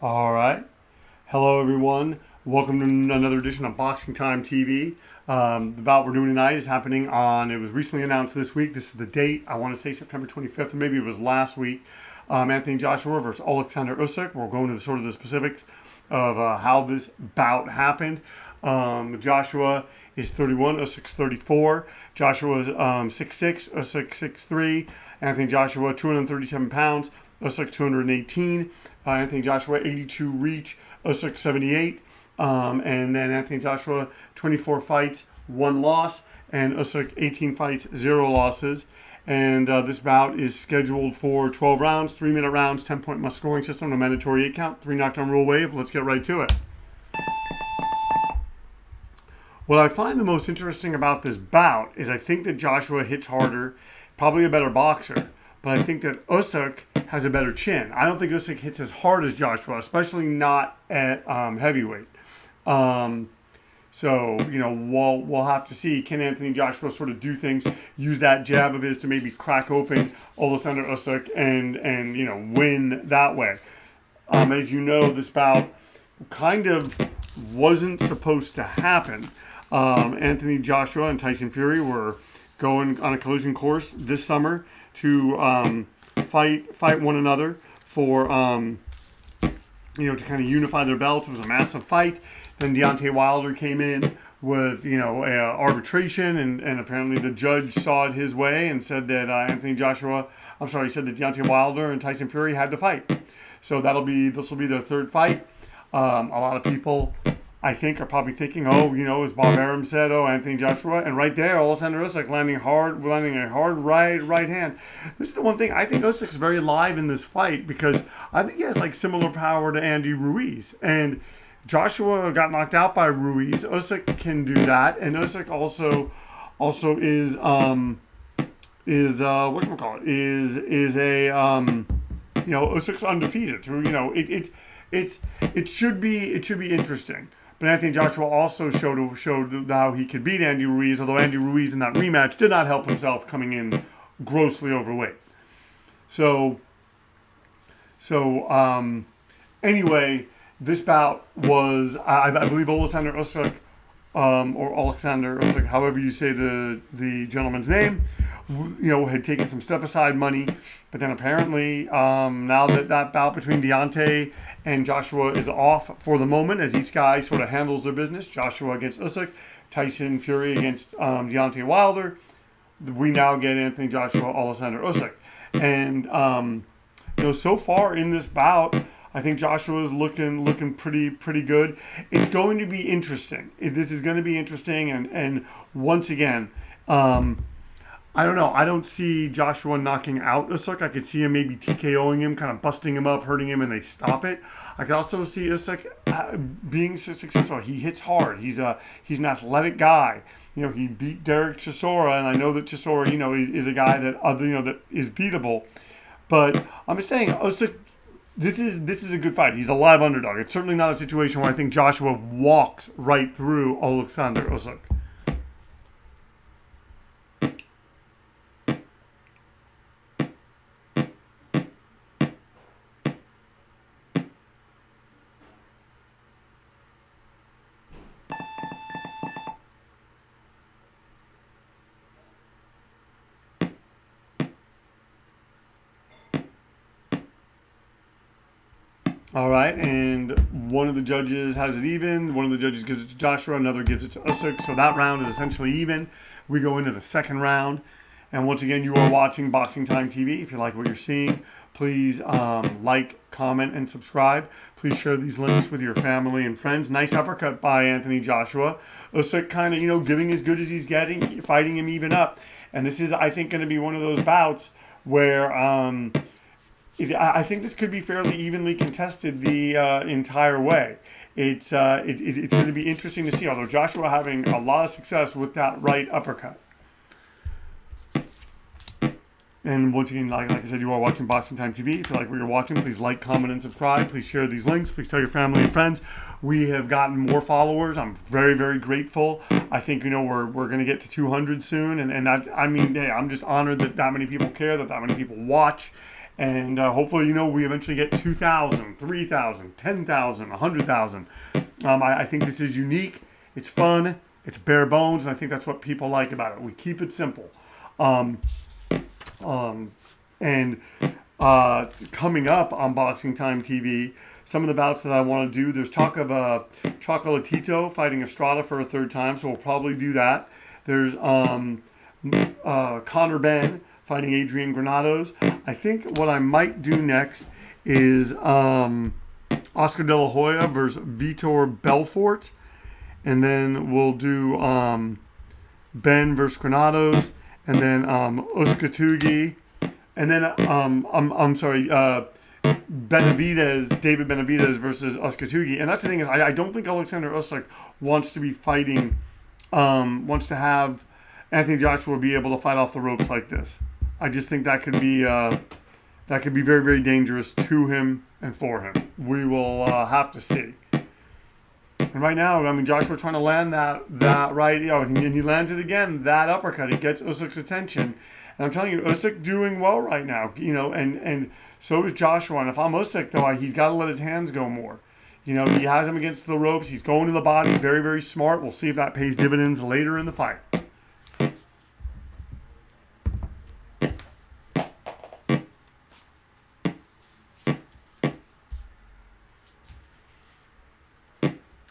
All right. Hello, everyone. Welcome to another edition of Boxing Time TV. The bout we're doing tonight is happening on, it was recently announced this week. This is the date. I want to say September 25th, or maybe it was last week. Anthony Joshua versus Oleksandr Usyk. We'll go into the specifics of how this bout happened. Joshua is 31, Usyk's 34. Joshua is 6'6", Usyk 6'3". Anthony Joshua 237 pounds, Usyk 218. Anthony Joshua 82 reach, Usyk 78. And then Anthony Joshua 24 fights, 1 loss, and Usyk 18 fights, 0 losses. And this bout is scheduled for 12 rounds, 3-minute rounds, 10-point must scoring system, no mandatory 8 count, 3 knockdown rule wave. Let's get right to it. What I find the most interesting about this bout is I think that Joshua hits harder, probably a better boxer, but I think that Usyk has a better chin. I don't think Usyk hits as hard as Joshua, especially not at heavyweight. So, we'll have to see. Can Anthony Joshua sort of do things, use that jab of his to maybe crack open Oleksandr Usyk and win that way? As you know, this bout kind of wasn't supposed to happen. Anthony Joshua and Tyson Fury were going on a collision course this summer to fight one another for to kind of unify their belts. It was a massive fight. Then Deontay Wilder came in with arbitration, and apparently the judge saw it his way and said that he said that Deontay Wilder and Tyson Fury had to fight. So this will be their third fight. A lot of people, I think, are probably thinking, as Bob Arum said, Anthony Joshua, and right there, Oleksandr Usyk landing a hard right hand. This is the one thing, I think Usyk's very live in this fight because I think he has similar power to Andy Ruiz, and Joshua got knocked out by Ruiz. Usyk can do that, and Usyk also is Usyk's undefeated. It should be interesting. But Anthony Joshua also showed how he could beat Andy Ruiz, although Andy Ruiz in that rematch did not help himself, coming in grossly overweight. Anyway, this bout was, I believe, Oleksandr Usyk, or Oleksandr Usyk, however you say the gentleman's name, had taken some step-aside money. But then apparently, now that bout between Deontay and Joshua is off for the moment, as each guy sort of handles their business, Joshua against Usyk, Tyson Fury against Deontay Wilder, we now get Anthony Joshua, Oleksandr Usyk. And, so far in this bout, I think Joshua is looking pretty good. It's going to be interesting. This is going to be interesting, and once again, I don't know. I don't see Joshua knocking out Usyk. I could see him maybe TKOing him, kind of busting him up, hurting him, and they stop it. I could also see Usyk being successful. He hits hard. He's an athletic guy. He beat Derek Chisora, and I know that Chisora, is a guy that is beatable. But I'm just saying, Usyk, this is a good fight. He's a live underdog. It's certainly not a situation where I think Joshua walks right through Oleksandr Usyk. All right, and one of the judges has it even. One of the judges gives it to Joshua. Another gives it to Usyk. So that round is essentially even. We go into the second round. And once again, you are watching Boxing Time TV. If you like what you're seeing, please like, comment, and subscribe. Please share these links with your family and friends. Nice uppercut by Anthony Joshua. Usyk kind of, giving as good as he's getting, fighting him even up. And this is, I think, going to be one of those bouts where I think this could be fairly evenly contested the entire way. It's going to be interesting to see, although Joshua having a lot of success with that right uppercut. And once again, like I said, you are watching Boxing Time TV. If you like what you're watching, please like, comment, and subscribe. Please share these links. Please tell your family and friends. We have gotten more followers. I'm very, very grateful. I think, we're going to get to 200 soon. And that, hey, I'm just honored that many people care, that many people watch. And hopefully, we eventually get 2,000, 3,000, 10,000, 100,000. I think this is unique. It's fun. It's bare bones. And I think that's what people like about it. We keep it simple. And coming up on Boxing Time TV, some of the bouts that I want to do, there's talk of Chocolatito fighting Estrada for a third time, so we'll probably do that. There's Conor Benn fighting Adrian Granados. I think what I might do next is Oscar De La Hoya versus Vitor Belfort. And then we'll do Ben versus Granados. And then Uskatugi. And then, David Benavidez versus Uskatugi. And that's the thing is, I don't think Oleksandr Usyk wants to be fighting, wants to have Anthony Joshua be able to fight off the ropes like this. I just think that could be very, very dangerous to him and for him. We will have to see. And right now, Joshua trying to land that right, and he lands it again. That uppercut, it gets Usyk's attention. And I'm telling you, Usyk doing well right now, and so is Joshua. And if I'm Usyk, though, he's got to let his hands go more. He has him against the ropes. He's going to the body, very, very smart. We'll see if that pays dividends later in the fight.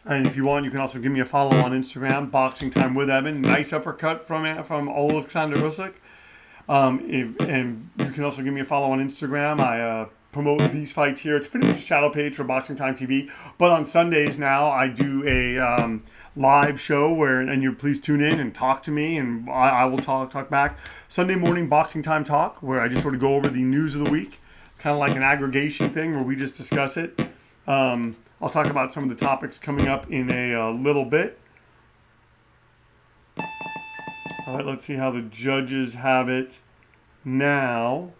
And if you want, you can also give me a follow on Instagram, Boxing Time with Evan. Nice uppercut from Oleksandr Usyk. And you can also give me a follow on Instagram. I promote these fights here. It's pretty much a shadow page for Boxing Time TV. But on Sundays now, I do a live show and you please tune in and talk to me, and I will talk back. Sunday morning Boxing Time Talk, where I just sort of go over the news of the week. It's kind of like an aggregation thing where we just discuss it. I'll talk about some of the topics coming up in a little bit. All right, let's see how the judges have it now.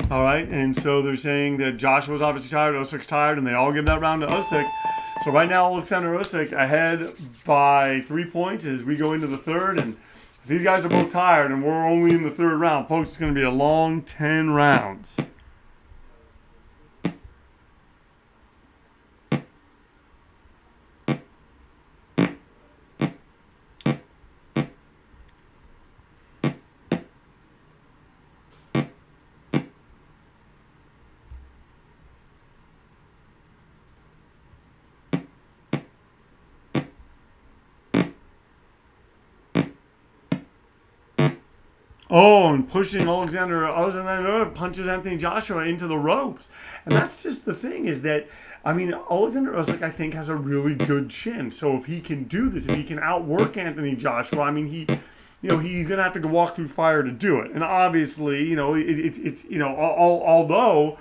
All right, and so they're saying that Joshua's obviously tired, Usyk's tired, and they all give that round to Usyk. So right now, Oleksandr Usyk ahead by 3 points as we go into the third, and these guys are both tired, and we're only in the third round. Folks, it's going to be a long 10 rounds. Oh, and pushing Oleksandr punches Anthony Joshua into the ropes. And that's just the thing is that, Oleksandr Usyk, I think, has a really good chin. So if he can do this, if he can outwork Anthony Joshua, he's going to have to walk through fire to do it. And obviously, although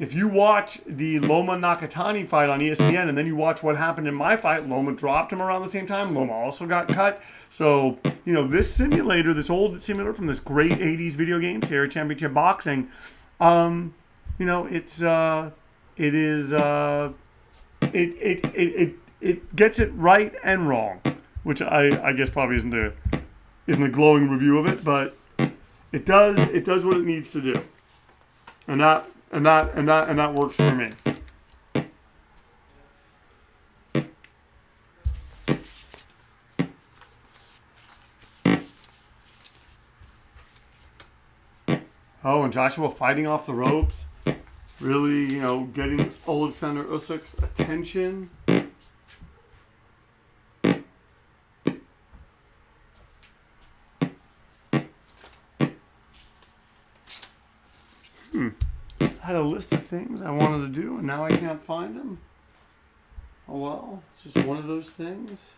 if you watch the Loma Nakatani fight on ESPN and then you watch what happened in my fight, Loma dropped him around the same time. Loma also got cut. So, this simulator, this old simulator from this great 80s video game, Sierra Championship Boxing, it gets it right and wrong, which I guess probably isn't a glowing review of it, but it does what it needs to do. And that works for me. Oh, and Joshua fighting off the ropes. Really, getting Oleksandr Usyk's attention. I had a list of things I wanted to do, and now I can't find them. Oh well, it's just one of those things.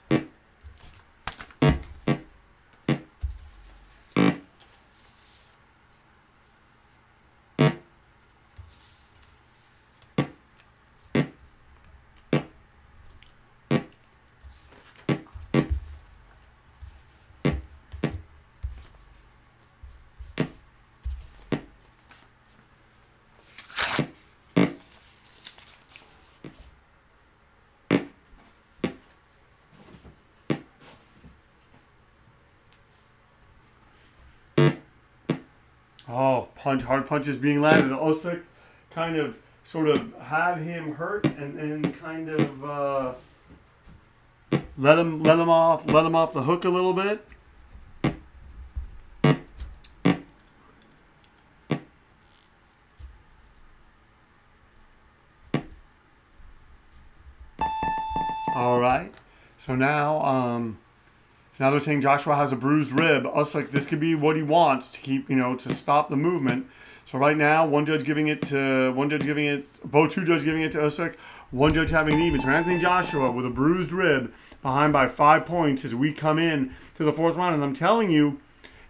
Oh, hard punches being landed. Usyk kind of sort of had him hurt and kind of let him off the hook a little bit. All right. So now they're saying Joshua has a bruised rib. Usyk, this could be what he wants to keep, to stop the movement. So right now, both two judges giving it to Usyk, one judge having an even. So Anthony Joshua with a bruised rib behind by 5 points as we come in to the fourth round. And I'm telling you,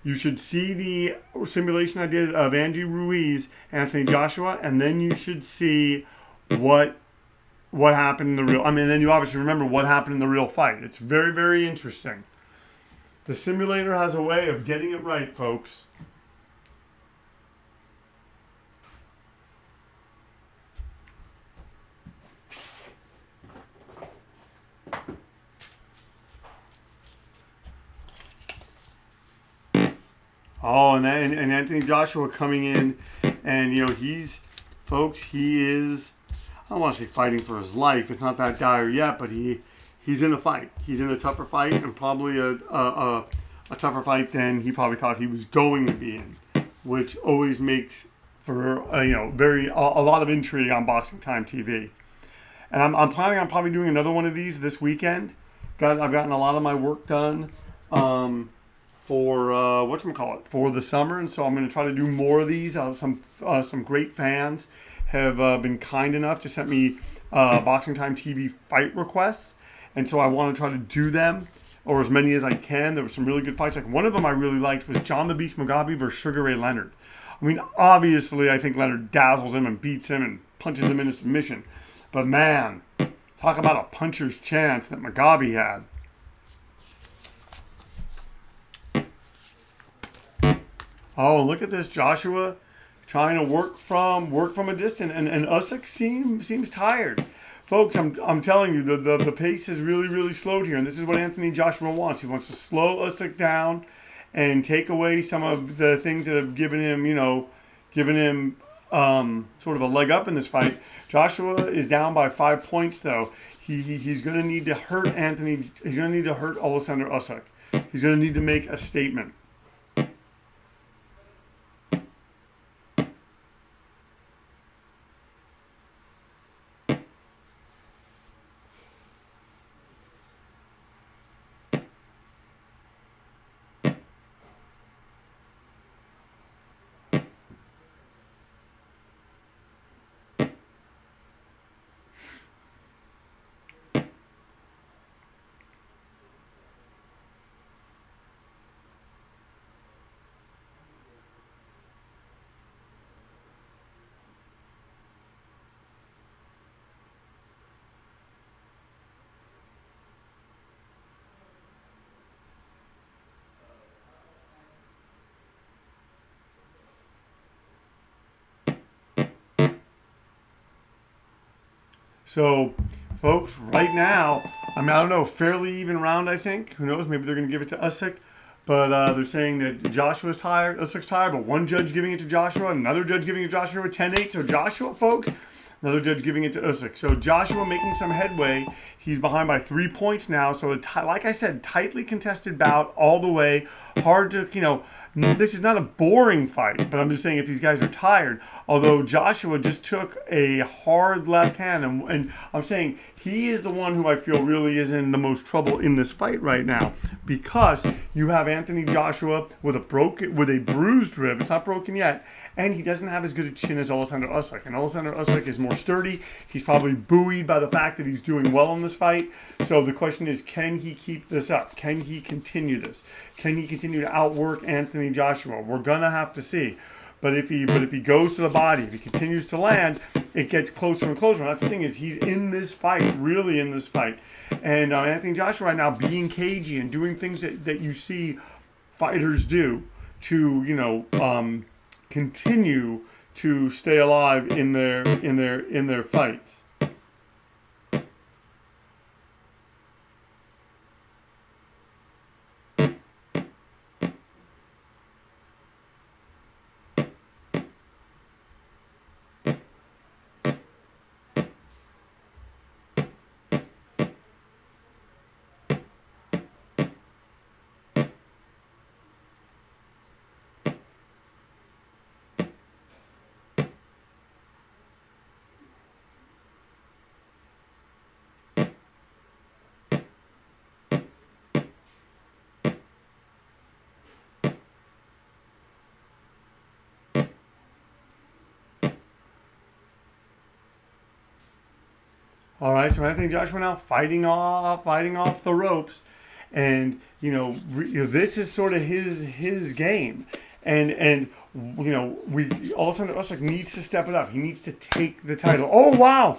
you should see the simulation I did of Andy Ruiz, Anthony Joshua, and then you should see what happened in the real. I mean, then you obviously remember what happened in the real fight. It's very, very interesting. The simulator has a way of getting it right, folks. Oh, and Anthony Joshua coming in, and he is. I don't want to say fighting for his life. It's not that dire yet, but he's in a fight. He's in a tougher fight, and probably a tougher fight than he probably thought he was going to be in, which always makes for a lot of intrigue on Boxing Time TV. And I'm planning on probably doing another one of these this weekend. I've gotten a lot of my work done. For for the summer, and so I'm going to try to do more of these. Some great fans have been kind enough to send me Boxing Time TV fight requests, and so I want to try to do them, or as many as I can. There were some really good fights. Like one of them I really liked was John the Beast Mugabe versus Sugar Ray Leonard. I mean, obviously I think Leonard dazzles him and beats him and punches him into submission, but man, talk about a puncher's chance that Mugabe had. Oh, look at this, Joshua trying to work from a distance, and Usyk seems tired, folks. I'm telling you, the pace is really, really slowed here, and this is what Anthony Joshua wants. He wants to slow Usyk down and take away some of the things that have given him sort of a leg up in this fight. Joshua is down by 5 points, though. He's going to need to hurt Anthony. He's going to need to hurt Oleksandr Usyk. He's going to need to make a statement. So, folks, right now, I don't know, fairly even round, I think. Who knows? Maybe they're going to give it to Usyk. But they're saying that Joshua's tired, Usyk's tired, but one judge giving it to Joshua, another judge giving it to Joshua with 10-8. So Joshua, folks, another judge giving it to Usyk. So Joshua making some headway. He's behind by 3 points now. So, like I said, tightly contested bout all the way. Hard to, this is not a boring fight, but I'm just saying if these guys are tired, although Joshua just took a hard left hand, and I'm saying he is the one who I feel really is in the most trouble in this fight right now, because you have Anthony Joshua with a bruised rib. It's not broken yet, and he doesn't have as good a chin as Oleksandr Usyk. And Oleksandr Usyk is more sturdy. He's probably buoyed by the fact that he's doing well in this fight. So the question is, can he keep this up? Can he continue this? Can he continue to outwork Anthony Joshua? We're gonna have to see. But if he goes to the body, if he continues to land, it gets closer and closer. And that's the thing, is he's in this fight, really in this fight. And Anthony Joshua right now being cagey and doing things that you see fighters do to continue to stay alive in their fights. All right, so Anthony Joshua now fighting off the ropes, and this is sort of his game, and we Oleksandr Usyk needs to step it up. He needs to take the title. Oh wow,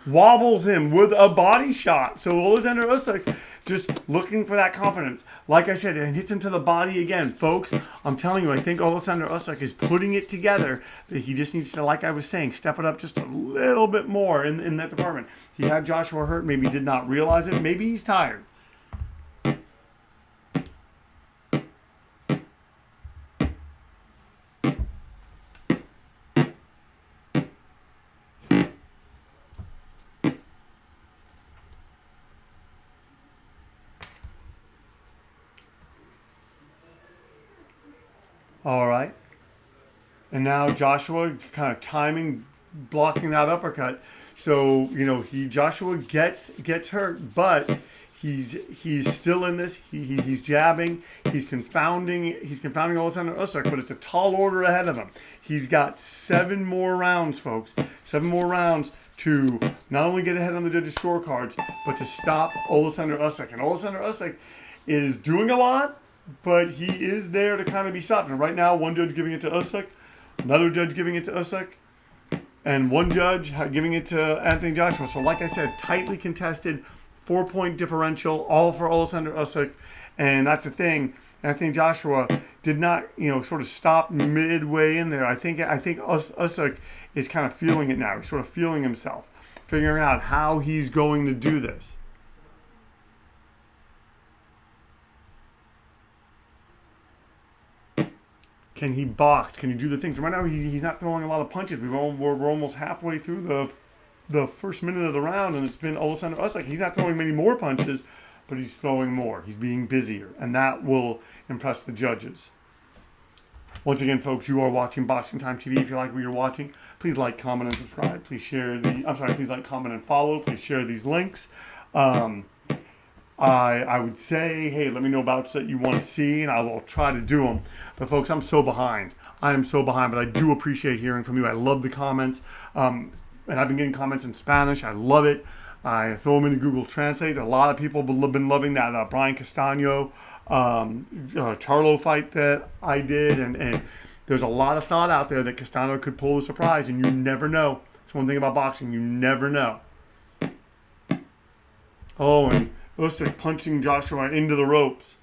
wobbles him with a body shot. So Oleksandr Usyk just looking for that confidence. Like I said, and hits him to the body again. Folks, I'm telling you, I think Oleksandr Usyk is putting it together. He just needs to, like I was saying, step it up just a little bit more in that department. He had Joshua hurt. Maybe did not realize it. Maybe he's tired. All right. And now Joshua kind of timing, blocking that uppercut. So Joshua gets hurt, but he's still in this. He's jabbing. He's confounding Oleksandr Usyk, but it's a tall order ahead of him. He's got 7 more rounds, folks. 7 more rounds to not only get ahead on the judges' scorecards, but to stop Oleksandr Usyk. And Oleksandr Usyk is doing a lot, but he is there to kind of be stopped. And right now, one judge giving it to Usyk, another judge giving it to Usyk, and one judge giving it to Anthony Joshua. So like I said, tightly contested, 4-point differential, all for Oleksandr Usyk. And that's the thing. Anthony Joshua did not, sort of stop midway in there. I think Usyk is kind of feeling it now. He's sort of feeling himself, figuring out how he's going to do this. Can he box? Can he do the things? Right now, he's not throwing a lot of punches. We're almost halfway through the first minute of the round, and it's been Oleksandr Usyk. He's not throwing many more punches, but he's throwing more. He's being busier, and that will impress the judges. Once again, folks, you are watching Boxing Time TV. If you like what you're watching, please like, comment, and subscribe. Please please like, comment, and follow. Please share these links. I would say, hey, let me know bouts that you want to see, and I will try to do them. But folks, I'm so behind. I am so behind, but I do appreciate hearing from you. I love the comments, and I've been getting comments in Spanish. I love it. I throw them into Google Translate. A lot of people have been loving that Brian Castano, Charlo fight that I did, and there's a lot of thought out there that Castano could pull a surprise, and you never know. That's one thing about boxing. You never know. Oh, and Usyk punching Joshua into the ropes.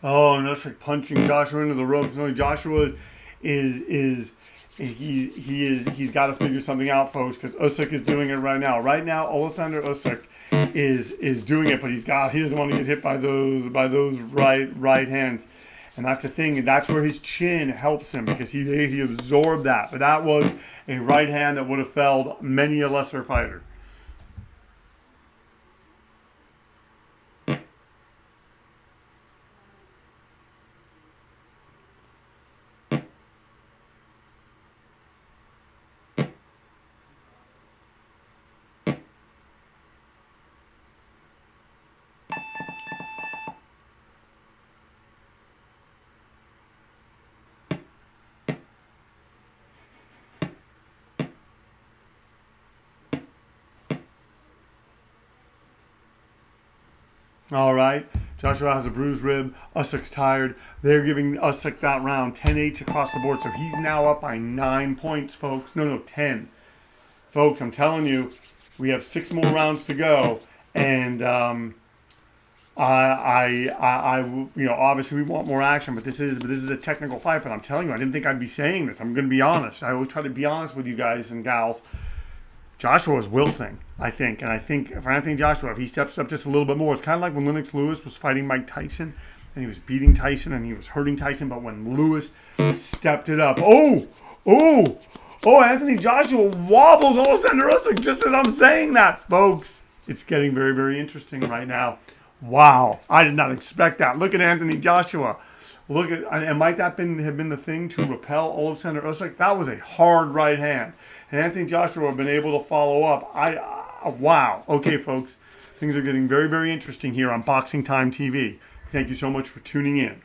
Oh, and Usyk punching Joshua into the ropes. No, Joshua he's got to figure something out, folks, because Usyk is doing it right now. Right now, Oleksandr Usyk is doing it, but he doesn't want to get hit by those right hands. And that's the thing, and that's where his chin helps him, because he absorbed that. But that was a right hand that would have felled many a lesser fighter. All right. Joshua has a bruised rib. Usyk's tired. They're giving Usyk that round. 10-8 across the board. So he's now up by 9 points, folks. No, 10. Folks, I'm telling you, we have 6 more rounds to go. And Obviously we want more action, but this is a technical fight. But I'm telling you, I didn't think I'd be saying this. I'm going to be honest. I always try to be honest with you guys and gals. Joshua is wilting, I think. And I think for Anthony Joshua, if he steps up just a little bit more, it's kind of like when Lennox Lewis was fighting Mike Tyson and he was beating Tyson and he was hurting Tyson. But when Lewis stepped it up, Anthony Joshua wobbles Oleksandr Usyk just as I'm saying that, folks. It's getting very, very interesting right now. Wow, I did not expect that. Look at Anthony Joshua. And might that have been the thing to repel Oleksandr Usyk? That was a hard right hand. And Anthony Joshua have been able to follow up. Wow. Okay, folks. Things are getting very, very interesting here on Boxing Time TV. Thank you so much for tuning in.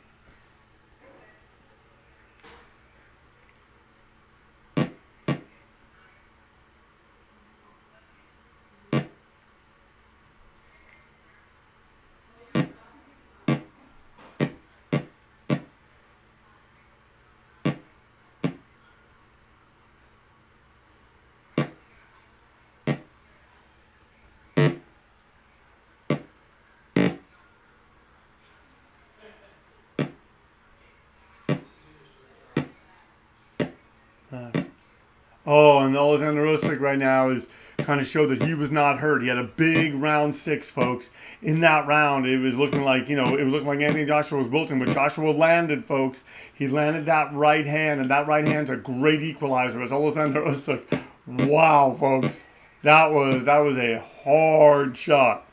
And Oleksandr Usyk right now is trying to show that he was not hurt. He had a big round 6, folks. In that round, it was looking like, Anthony Joshua was wilting, but Joshua landed, folks. He landed that right hand, and that right hand's a great equalizer as Oleksandr Usyk. Wow, folks. That was a hard shot.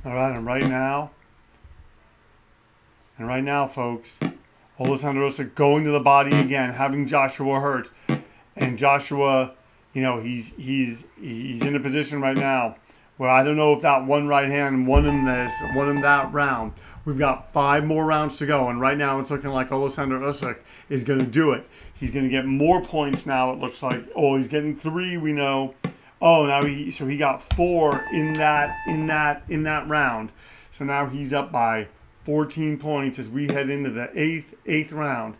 All right, and right now, folks, Oleksandr Usyk going to the body again, having Joshua hurt, and Joshua, he's in a position right now where I don't know if that one right hand won him that round. We've got 5 more rounds to go, and right now it's looking like Oleksandr Usyk is going to do it. He's going to get more points now. It looks like. Oh, he's getting 3. We know. Oh, now he got 4 in that round. So now he's up by 14 points as we head into the eighth round.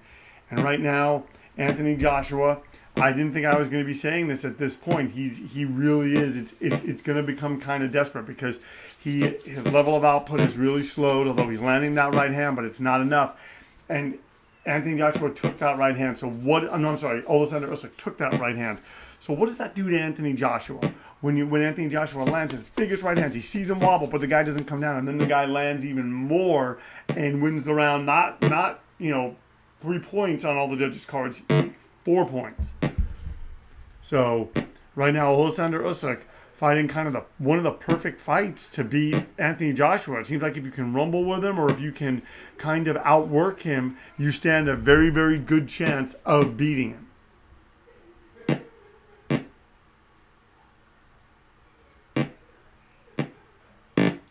And right now, Anthony Joshua, I didn't think I was going to be saying this at this point. He really is. It's going to become kind of desperate because his level of output is really slowed, although he's landing that right hand, but it's not enough. And Anthony Joshua took that right hand. Oleksandr Usyk took that right hand. So what does that do to Anthony Joshua? When Anthony Joshua lands his biggest right hands, he sees him wobble, but the guy doesn't come down, and then the guy lands even more and wins the round. Not 3 points on all the judges' cards, 4 points. So right now, Oleksandr Usyk fighting kind of one of the perfect fights to beat Anthony Joshua. It seems like if you can rumble with him or if you can kind of outwork him, you stand a very, very good chance of beating him.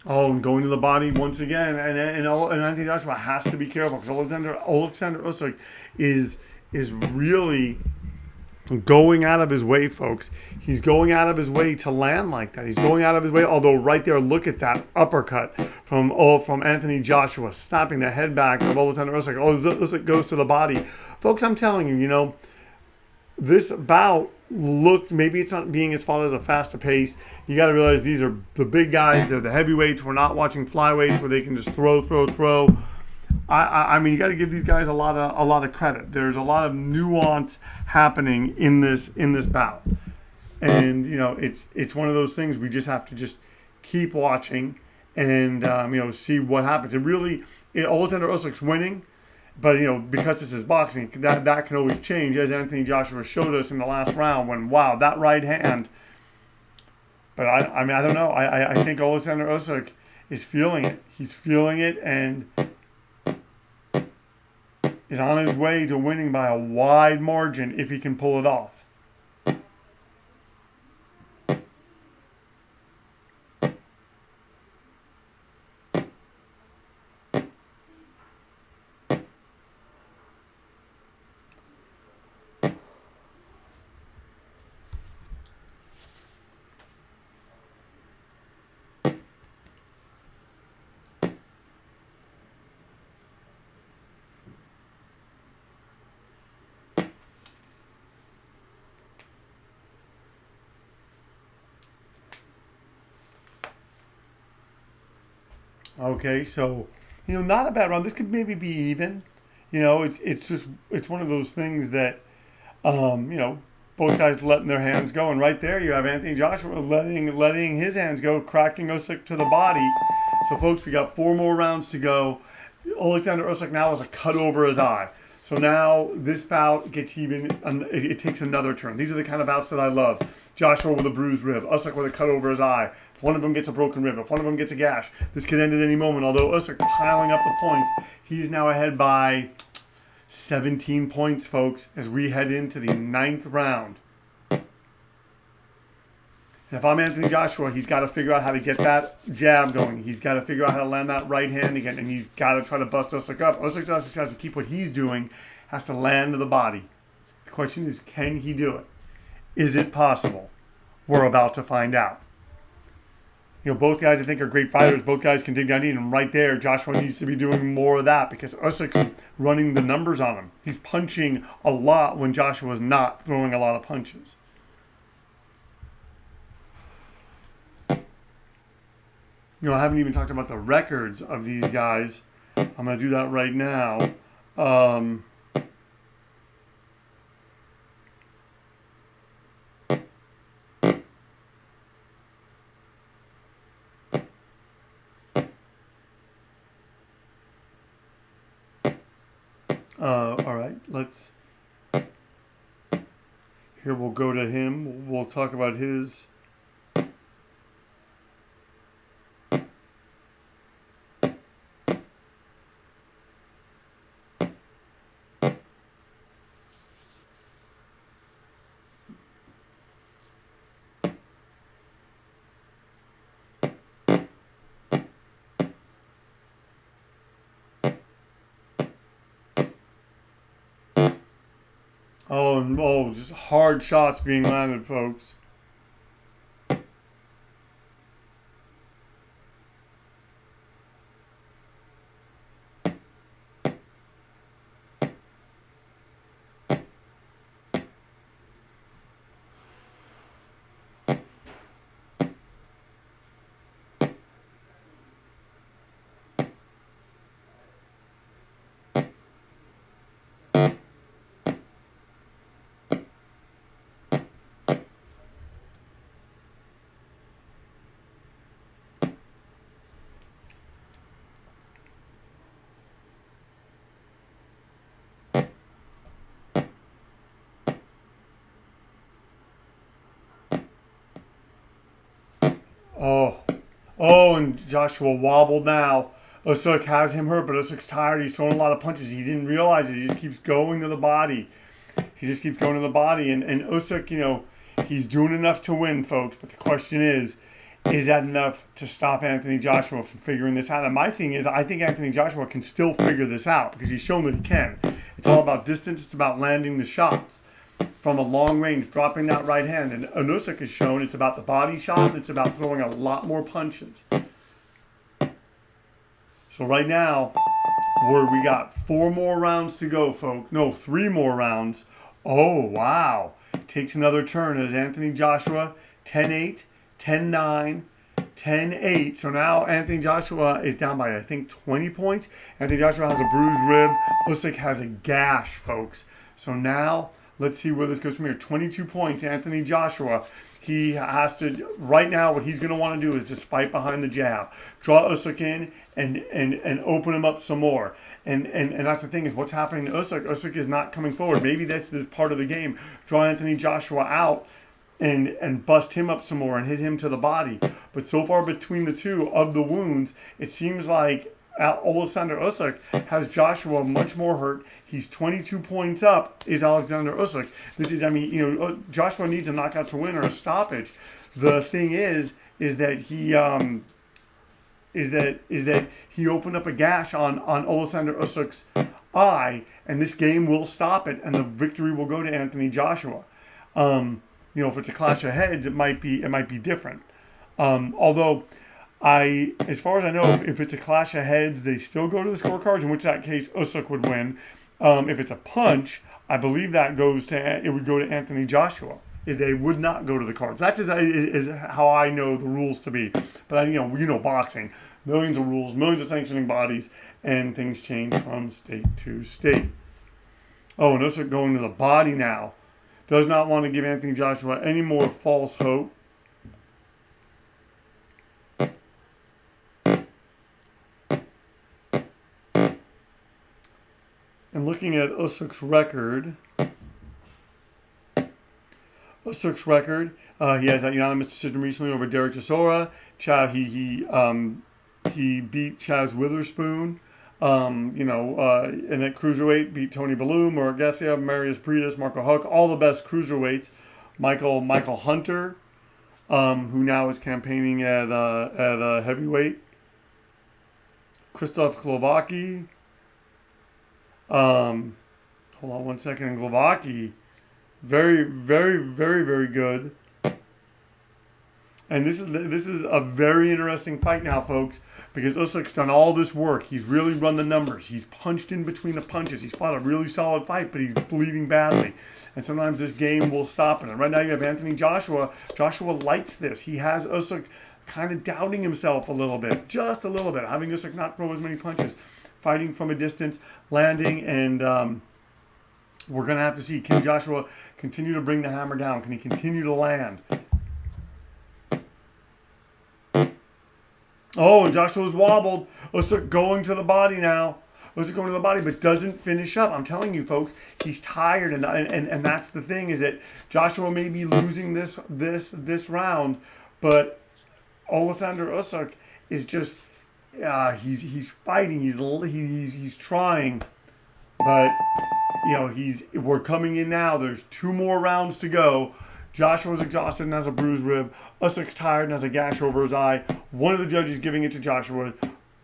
Oh, and going to the body once again, and Anthony Joshua has to be careful because Oleksandr Usyk is really going out of his way, folks. He's going out of his way to land like that. He's going out of his way. Although right there, look at that uppercut from Anthony Joshua, snapping the head back of Oleksandr Usyk. Usyk goes to the body, folks. I'm telling you, this bout looked, maybe it's not being as followed at a faster pace. You got to realize these are the big guys. They're the heavyweights. We're not watching flyweights where they can just throw. I mean, you got to give these guys a lot of credit. There's a lot of nuance happening in this bout, and it's one of those things we just have to just keep watching and see what happens. Oleksandr Usyk's winning. But because this is boxing, that can always change, as Anthony Joshua showed us in the last round. When wow, that right hand. But I mean, I don't know. I think Oleksandr Usyk is feeling it. He's feeling it and is on his way to winning by a wide margin if he can pull it off. Okay, so not a bad round. This could maybe be even. It's one of those things that both guys letting their hands go, and right there you have Anthony Joshua letting his hands go, cracking Usyk to the body. So folks, we got 4 more rounds to go. Oleksandr Usyk now has a cut over his eye. So now this bout gets even. It takes another turn. These are the kind of bouts that I love. Joshua with a bruised rib, Usyk with a cut over his eye. If one of them gets a broken rib, if one of them gets a gash, this could end at any moment. Although Usyk piling up the points, he's now ahead by 17 points, folks, as we head into the 9th round. And if I'm Anthony Joshua, he's got to figure out how to get that jab going. He's got to figure out how to land that right hand again, and he's got to try to bust Usyk up. Usyk just has to keep what he's doing, has to land to the body. The question is, can he do it? Is it possible? We're about to find out. Both guys I think are great fighters. Both guys can dig down in, and right there, Joshua needs to be doing more of that because Usyk's running the numbers on him. He's punching a lot when Joshua's not throwing a lot of punches. I haven't even talked about the records of these guys. I'm going to do that right now. All right, here we'll go to him. We'll talk about his. Just hard shots being landed, folks. And Joshua wobbled now. Usyk has him hurt, but Usyk's tired. He's throwing a lot of punches. He didn't realize it. He just keeps going to the body. And Usyk, he's doing enough to win, folks. But the question is that enough to stop Anthony Joshua from figuring this out? And my thing is, I think Anthony Joshua can still figure this out because he's shown that he can. It's all about distance. It's about landing the shots from a long range, dropping that right hand. And Usyk has shown it's about the body shot and it's about throwing a lot more punches. So right now, we got 4 more rounds to go, folks. No, 3 more rounds. Oh, wow. Takes another turn as Anthony Joshua, 10-8, 10-9, 10-8. So now Anthony Joshua is down by, I think, 20 points. Anthony Joshua has a bruised rib. Usyk has a gash, folks. So now Let's see where this goes from here. 22 points, Anthony Joshua. He has to, right now, what he's going to want to do is just fight behind the jab. Draw Usyk in and open him up some more. And that's the thing is what's happening to Usyk. Usyk is not coming forward. Maybe that's this part of the game. Draw Anthony Joshua out and bust him up some more and hit him to the body. But so far between the two of the wounds, it seems like Oleksandr Usyk has Joshua much more hurt. He's 22 points up. Is Oleksandr Usyk? This is, I mean, Joshua needs a knockout to win or a stoppage. The thing is that he he opened up a gash on Oleksandr Usyk's eye, and this game will stop it, and the victory will go to Anthony Joshua. If it's a clash of heads, it might be different. Although, as far as I know, if it's a clash of heads, they still go to the scorecards, in which that case Usyk would win. If it's a punch, I believe that it would go to Anthony Joshua. They would not go to the cards. That's is how I know the rules to be. But boxing, millions of rules, millions of sanctioning bodies, and things change from state to state. Oh, and Usyk going to the body now. Does not want to give Anthony Joshua any more false hope. And looking at Usyk's record, he has a unanimous decision recently over Derek Chisora. He beat Chaz Witherspoon. And at cruiserweight beat Tony Bellew, Murat Gessia, Marius Briedis, Marco Huck, all the best cruiserweights. Michael Hunter, who now is campaigning at heavyweight. Krzysztof Glowacki. Hold on one second. And Glowacki, very, very, very, very good. And this is a very interesting fight now, folks, because Usyk's done all this work. He's really run the numbers. He's punched in between the punches. He's fought a really solid fight, but he's bleeding badly. And sometimes this game will stop it. And right now you have Anthony Joshua. Joshua likes this. He has Usyk kind of doubting himself a little bit, just a little bit, having Usyk not throw as many punches, fighting from a distance, landing, and we're going to have to see. Can Joshua continue to bring the hammer down? Can he continue to land? Oh, and Joshua's wobbled. Usyk going to the body now. Usyk going to the body, but doesn't finish up. I'm telling you, folks, he's tired, and that's the thing, is that Joshua may be losing this round, but Oleksandr Usyk is just he's fighting, he's trying, but we're coming in now. There's 2 more rounds to go. Joshua's exhausted and has a bruised rib. Usyk's tired and has a gash over his eye. One of the judges giving it to Joshua.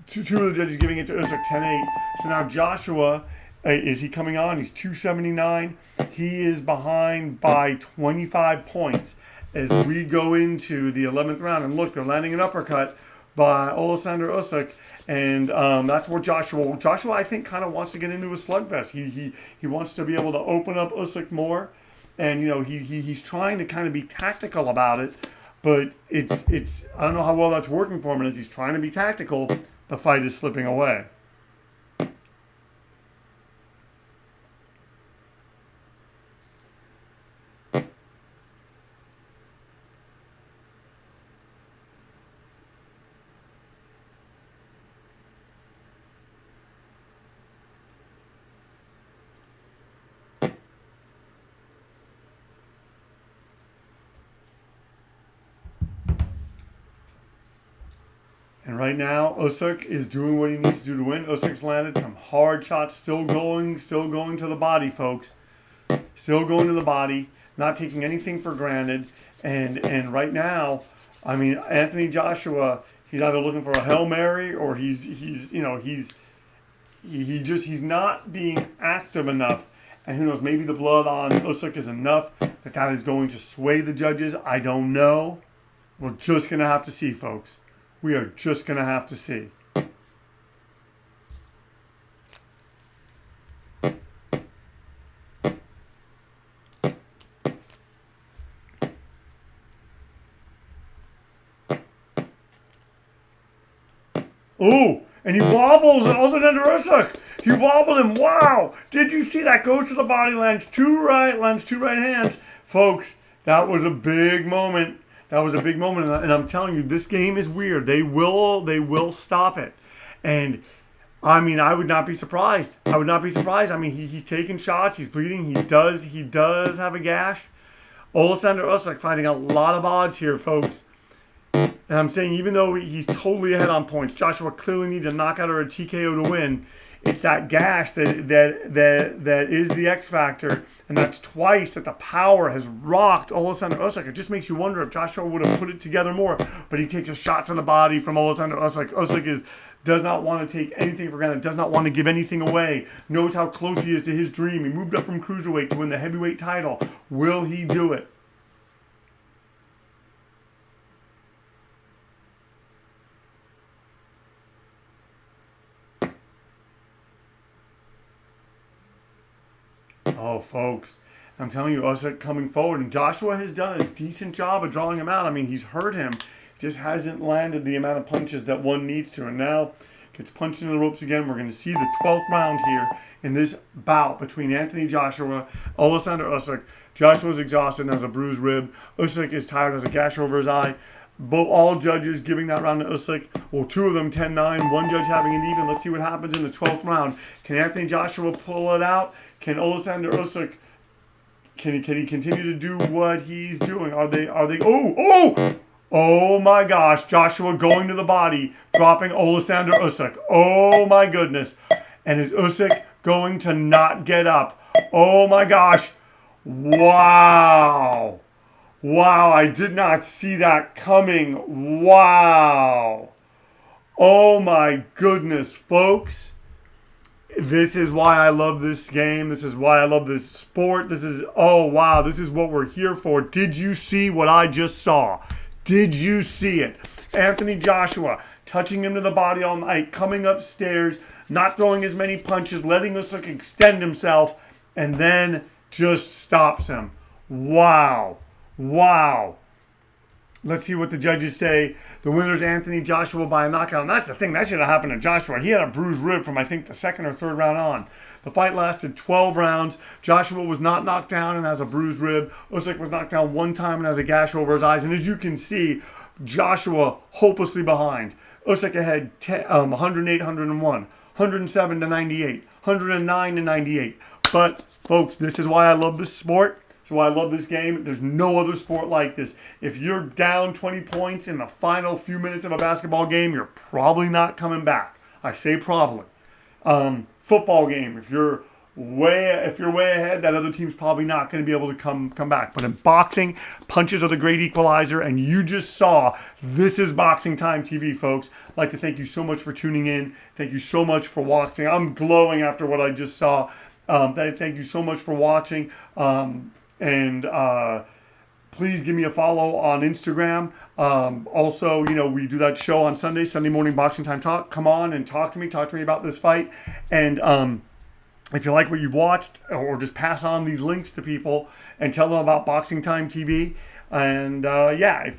Two of the judges giving it to Usyk, 10-8. So now Joshua, is he coming on? He's 279. He is behind by 25 points as we go into the 11th round. And look, they're landing an uppercut by Oleksandr Usyk. And that's where Joshua, I think, kind of wants to get into a slugfest. He wants to be able to open up Usyk more. And, he's trying to kind of be tactical about it. But it's I don't know how well that's working for him. And as he's trying to be tactical, the fight is slipping away. And right now, Usyk is doing what he needs to do to win. Usyk's landed some hard shots, still going to the body, folks. Still going to the body, not taking anything for granted. And right now, I mean, Anthony Joshua, he's either looking for a Hail Mary or he's not being active enough. And who knows, maybe the blood on Usyk is enough that is going to sway the judges. I don't know. We're just going to have to see, folks. We are just going to have to see. Ooh, And he wobbles Oleksandr Usyk. He wobbled him. Wow. Did you see that? Goes to the body, lands two right hands. Folks, that was a big moment. That was a big moment. And I'm telling you, this game is weird. They will stop it. And I mean, I would not be surprised. I would not be surprised. I mean, he's taking shots. He's bleeding. He does have a gash. Oleksandr Usyk fighting a lot of odds here, folks. And I'm saying, even though he's totally ahead on points, Joshua clearly needs a knockout or a TKO to win. It's that gash that is the X factor, and that's twice that the power has rocked Oleksandr Usyk. It just makes you wonder if Joshua would have put it together more. But he takes a shot to the body from Oleksandr Usyk. Usyk does not want to take anything for granted, does not want to give anything away, knows how close he is to his dream. He moved up from cruiserweight to win the heavyweight title. Will he do it? Oh, folks, I'm telling you, Usyk coming forward, and Joshua has done a decent job of drawing him out. I mean, he's hurt him, just hasn't landed the amount of punches that one needs to. And now gets punched into the ropes again. We're going to see the 12th round here in this bout between Anthony Joshua, Oleksandr Usyk. Joshua's exhausted and has a bruised rib. Usyk is tired, has a gash over his eye. All judges giving that round to Usyk. Well, two of them 10-9, one judge having it even. Let's see what happens in the 12th round. Can Anthony Joshua pull it out? Can Oleksandr Usyk, can he continue to do what he's doing? Are they, oh my gosh, Joshua going to the body, dropping Oleksandr Usyk. Oh my goodness. And is Usyk going to not get up? Oh my gosh. Wow. Wow, I did not see that coming. Wow. Oh my goodness, folks. This is why I love this game. This is why I love this sport. Oh wow, this is what we're here for. Did you see what I just saw? Did you see it? Anthony Joshua touching him to the body all night, coming upstairs, not throwing as many punches, letting Usyk extend himself, and then just stops him. Wow. Wow. Let's see what the judges say. The winner is Anthony Joshua by a knockout. And that's the thing. That should have happened to Joshua. He had a bruised rib from, I think, the second or third round on. The fight lasted 12 rounds. Joshua was not knocked down and has a bruised rib. Usyk was knocked down one time and has a gash over his eyes. And as you can see, Joshua hopelessly behind. Usyk ahead 108, 101, 107 to 98, 109 to 98. But, folks, this is why I love this sport. So I love this game. There's no other sport like this. If you're down 20 points in the final few minutes of a basketball game, you're probably not coming back. I say probably. Football game, if you're way ahead, that other team's probably not going to be able to come back. But in boxing, punches are the great equalizer, and you just saw this is Boxing Time TV, folks. I'd like to thank you so much for tuning in. Thank you so much for watching. I'm glowing after what I just saw. Thank you so much for watching. And please give me a follow on Instagram. Also, we do that show on Sunday morning Boxing Time Talk. Come on and talk to me about this fight. And if you like what you've watched, or just pass on these links to people and tell them about Boxing Time TV. And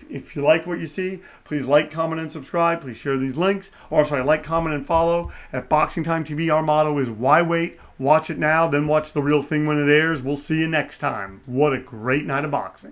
if you like what you see, please like, comment, and subscribe. Please share these links. Like, comment, and follow. At Boxing Time TV, our motto is why wait? Watch it now, then watch the real thing when it airs. We'll see you next time. What a great night of boxing.